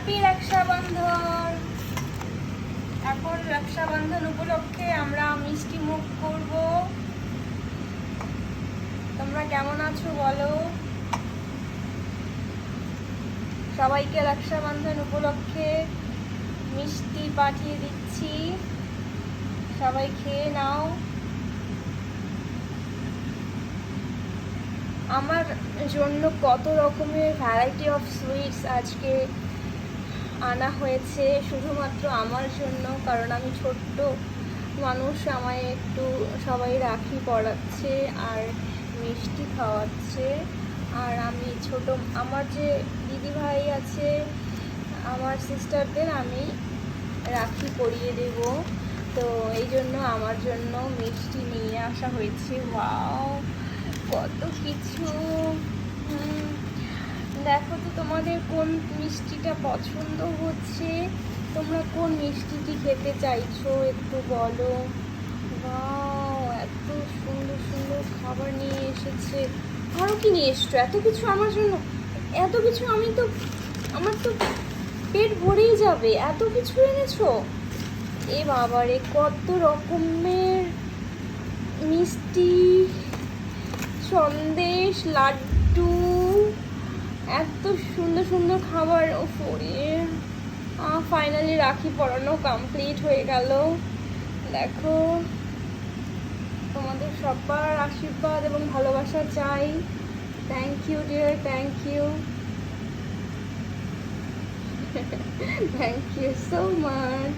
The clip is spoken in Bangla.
হ্যাপি রক্ষাবন্ধন। এখন রক্ষাবন্ধন উপলক্ষে আমরা মিষ্টি মুখ করব। তোমরা কেমন আছো বলো? সবাইকে রক্ষাবন্ধন উপলক্ষে মিষ্টি পাঠিয়ে দিচ্ছি, সবাই খেয়ে নাও। আমার জন্য কত রকমের ভ্যারাইটি অফ সুইটস আজকে আনা হয়েছে শুধুমাত্র আমার জন্য, কারণ আমি ছোট্ট মানুষ, আমায় একটু সবাই রাখি পরাচ্ছে আর মিষ্টি খাওয়াচ্ছে। আর আমি ছোট, আমার যে দিদি ভাই আছে, আমার সিস্টারদের আমি রাখি পরিয়ে দেব, তো এই জন্য আমার জন্য মিষ্টি নিয়ে আসা হয়েছে। ওয়াও, কত কিছু! দেখো তো তোমাদের কোন মিষ্টিটা পছন্দ হচ্ছে, তোমরা কোন মিষ্টিটি খেতে চাইছো একটু বলো। ওয়াও, এত সুন্দর সুন্দর খাবার নিয়ে এসেছে। আরও কি নিয়ে এসছো? এত কিছু আমার জন্য, এত কিছু! আমার তো পেট ভরেই যাবে, এত কিছু এনেছো। এ বাবারে, কত রকমের মিষ্টি, সন্দেশ, লাড্ডু, এত সুন্দর সুন্দর খাবার। ওরে, ফাইনালি রাখি পরানো কমপ্লিট হয়ে গেল। দেখো, তোমাদের সবার আশীর্বাদ এবং ভালোবাসা চাই। Thank you dear, thank you, thank you so much.